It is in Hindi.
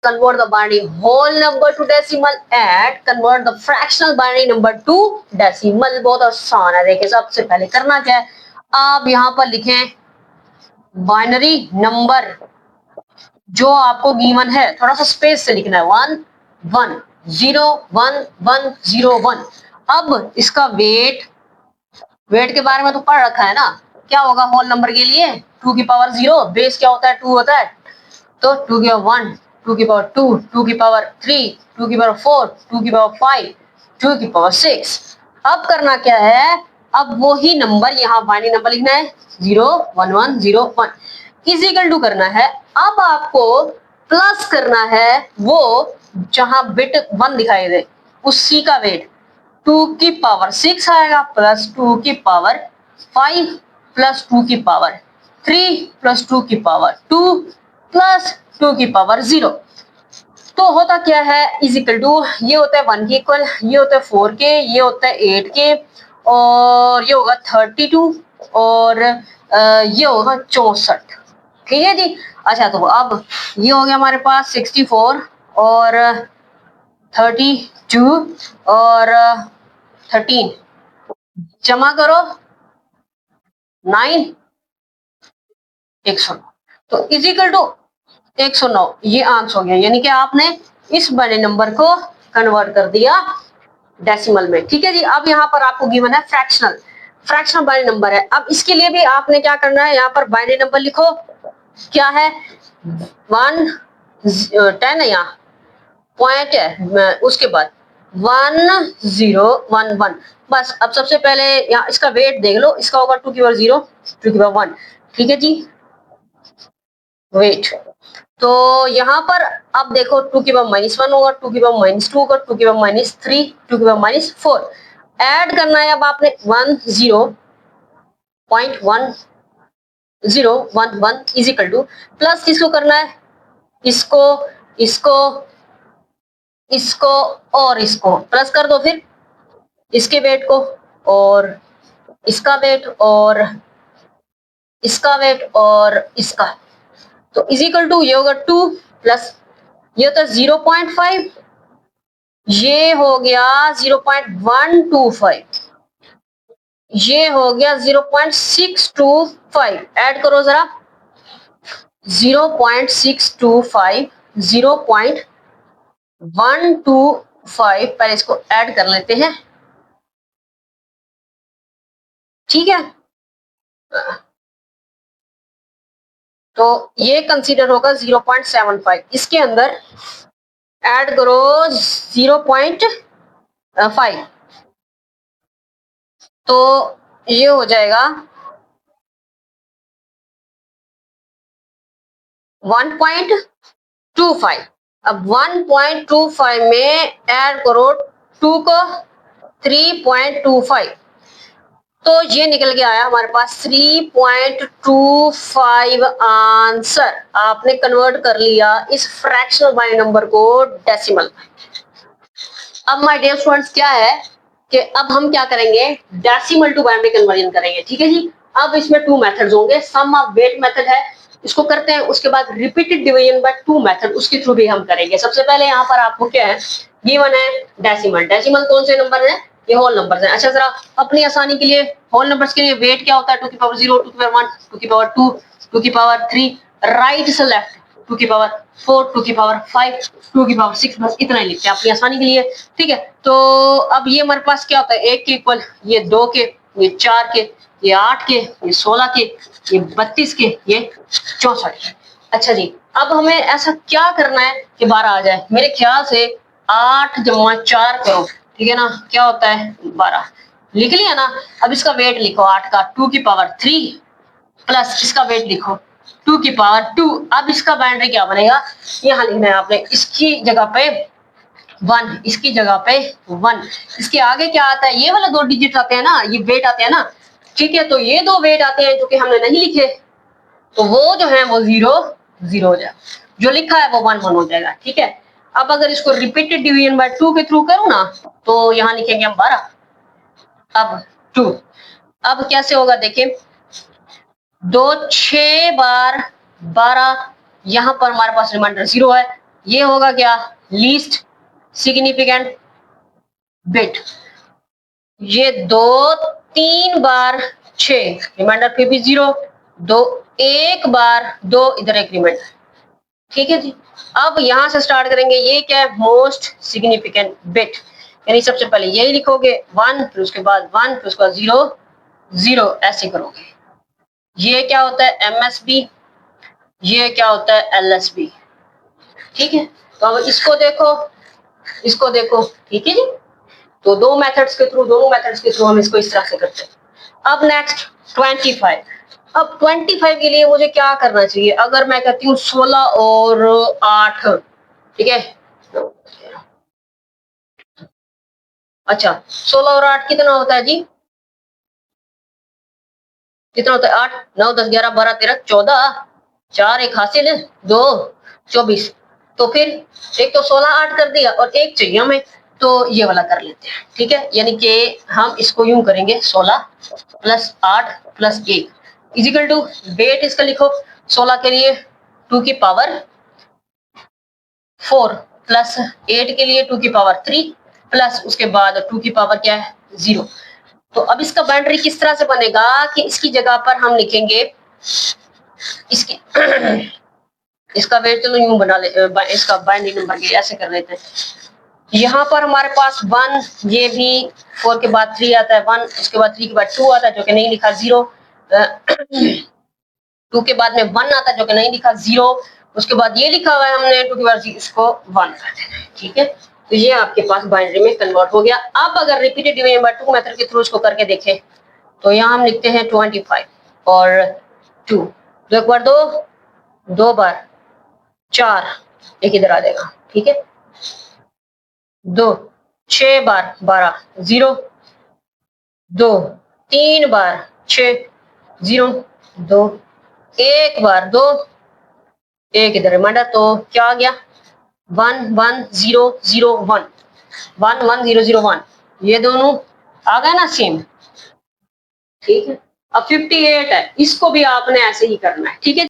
convert the binary whole number to decimal and convert the fractional binary number to decimal। बहुत आसान है। देखिए सबसे पहले करना क्या है, आप यहाँ पर लिखें बाइनरी नंबर जो आपको गिवन है, थोड़ा सा स्पेस से लिखना है, 1 1 0 1 1 0 1। अब इसका वेट के बारे में तो पढ़ रखा है ना, क्या होगा होल नंबर के लिए 2 की पावर 0, बेस क्या होता है 2 होता है, तो 2 की पावर 1, 2 की पावर 2, 2 की पावर 3, 2 की पावर 4, 2 की पावर 5, 2 की पावर 6। अब करना क्या है, अब वही नंबर यहाँ बाइनरी नंबर लिखना है 0 1 1 0 1 इज इक्वल टू करना है। अब आपको प्लस करना है वो जहां बिट 1 दिखाई दे उसी का वेट, 2 की पावर 6 आएगा प्लस 2 की पावर 5 प्लस 2 की पावर 3 प्लस 2 की पावर 2 प्लस 2 की पावर 0। तो होता क्या है इज इक्वल टू, ये होता है 1 के इक्वल, ये होता है 4 के, ये होता है 8 के, और ये होगा 32 और ये होगा 64। ठीक है जी। अच्छा तो अब ये हो गया हमारे पास 64 और 32 और 13, जमा करो 9 109, तो इज इक्वल टू 109 ये आंसर हो गया, यानी कि आपने इस बड़े नंबर को कन्वर्ट कर दिया डेसिमल में। ठीक है जी। अब यहाँ पर आपको गिवन है फ्रैक्शनल बाइनरी नंबर है। अब इसके लिए भी आपने क्या करना है, यहाँ पर बाइनरी नंबर लिखो, क्या है 1 10 है, यहाँ पॉइंट है, उसके बाद 1 0 1 1। बस अब सबसे पहले यहाँ इसका वेट देख लो, इसका होगा 2 की पावर 0, 2 की पावर 1। ठीक है जी, वेट। तो यहाँ पर अब देखो 2 की पावर -1 होगा, 2 की पावर -2 होगा, 2 की पावर -3, 2 की पावर -4 ऐड करना है। अब आपने 1 0 0.1 0 1 1 इज इक्वल टू प्लस किसको करना है, इसको इसको इसको और इसको प्लस कर दो, फिर इसके वेट को और इसका वेट और इसका वेट और इसका, तो इज इक्वल टू ये होगा 2 प्लस ये होता है 0.5, ये हो गया 0.125, ये हो गया 0.625। ऐड करो जरा 0.625 0.125, पहले इसको ऐड कर लेते हैं। ठीक है, तो ये कंसीडर होगा 0.75, इसके अंदर ऐड करो 0.5, तो ये हो जाएगा 1.25। अब 1.25 में ऐड करो 2 को 3.25, तो ये निकल के आया हमारे पास 3.25 आंसर। आपने कन्वर्ट कर लिया इस फ्रैक्शनल बाइनरी नंबर को डेसिमल। अब माय डियर स्टूडेंट्स क्या है कि अब हम क्या करेंगे, डेसिमल टू बाइनरी कन्वर्जन करेंगे। ठीक है जी। अब इसमें 2 मेथड्स होंगे, सम ऑफ वेट मेथड है, इसको करते हैं, उसके बाद रिपीटेड डिवीजन बाय 2 मेथड, उसके थ्रू भी हम करेंगे। सबसे पहले यहाँ पर आपको क्या है गिवन है डेसिमल कौन से नंबर है, ये होल नंबर्स हैं। अच्छा जरा अपनी आसानी के लिए होल नंबर्स के लिए वेट क्या होता है, 2 की पावर 0, 2 की पावर 1, 2 की पावर 2, 2 की पावर 3, राइट से लेफ्ट 2 की पावर 4, 2 की पावर 5, 2 की पावर 6, बस इतना ही लिखते हैं अपनी आसानी के लिए। ठीक है, तो अब ये हमारे पास क्या होता है 1 के इक्वल, ये 2 के, ये 4 के, ये 8 के, ये 16 के, ये 32 के, ये 64। अच्छा जी, अब हमें ऐसा क्या करना है कि 12 आ जाए। मेरे ख्याल से 8 जमा 4 करो, ठीक है ना, क्या होता है 12, लिख लिया ना। अब इसका वेट लिखो 8 का 2 की पावर 3 प्लस इसका वेट लिखो 2 की पावर 2। अब इसका बाइनरी क्या बनेगा, यहाँ लिखना है आपने, इसकी जगह पे 1, इसकी जगह पे 1, इसके आगे क्या आता है, ये वाला 2 डिजिट आते हैं ना, ये वेट आते हैं ना। ठीक है, तो ये 2 वेट आते हैं जो कि हमने नहीं लिखे, तो वो जो है वो 0 0 हो जाएगा, जो लिखा है वो 1 1 हो जाएगा। ठीक है, अब अगर इसको रिपीटेड डिवीजन बाय 2 के थ्रू करूं ना, तो यहाँ लिखेंगे हम 12, अब 2। अब कैसे होगा देखिए, 2 6 बार 12, यहाँ पर हमारे पास रिमाइंडर 0 है, ये होगा क्या, लीस्ट सिग्निफिकेंट बिट। ये 2 3 बार 6 रिमाइंडर फिर भी 0, 2 1 बार 2 इधर एक रिमाइंडर। ठीक है जी। अब यहां से स्टार्ट करेंगे, ये क्या है, मोस्ट सिग्निफिकेंट बिट, यानी सबसे पहले यही लिखोगे 1, फिर उसके बाद 1, फिर उसके बाद 0 0, ऐसे करोगे। ये क्या होता है, एमएसबी, ये क्या होता है, एलएसबी। ठीक है, तो अब इसको देखो, ठीक है जी। तो दोनों मेथड्स के थ्रू हम इसको इस तरह से करते हैं। अब नेक्स्ट 25। अब 25 के लिए मुझे क्या करना चाहिए, अगर मैं कहती हूँ 16 और 8, ठीक है। अच्छा, 16 और 8 कितना होता है जी, कितना होता है, 8 9 10 11 12 13 14, 4 एक हासिल है, 2 24। तो फिर एक तो 16 8 कर दिया और एक चाहिए हमें, तो ये वाला कर लेते हैं। ठीक है, यानी कि हम इसको यूं करेंगे 16 plus 8 plus 1 is equal to wait इसका लिखो 16 के लिए 2 की पावर 4 प्लस 8 के लिए 2 की पावर 3 प्लस उसके बाद 2 की पावर क्या है 0। तो अब इसका बाइनरी किस तरह से बनेगा कि इसकी जगह पर हम लिखेंगे इसकी इसका वेट, चलो यूं बना ले, इसका बाइनरी नंबर के ऐसे कर लेते हैं। यहाँ पर हमारे पास 1, ये भी 4 के बाद 3 आता है 1, उसके बाद 3 के बाद 2 आता है जो कि नहीं लिखा 0, 2 के बाद में 1 आता है जो कि नहीं लिखा 0, उसके बाद ये लिखा हुआ है हमने 2 के बाद इसको 1 कर देना है। ठीक है, तो ये आपके पास बाइनरी में कन्वर्ट हो गया। अब अगर रिपीटेड डिवीजन बाय 2 मेथड के थ्रू इसको करके देखें, तो यहाँ हम लिखते हैं 25 और 2, तो एक बार 2 बार 4, एक इधर आ जाएगा। ठीक है, 2 6 बार 12 0, 2 3 बार 6 0, 2 1 बार 2, एक इधर रिमाइंडर, तो क्या आ गया 1 1 0 0 1 1 1 0 0 1, ये दोनों आ गए ना सेम। ठीक है, अब 58 है, इसको भी आपने ऐसे ही करना है। ठीक है।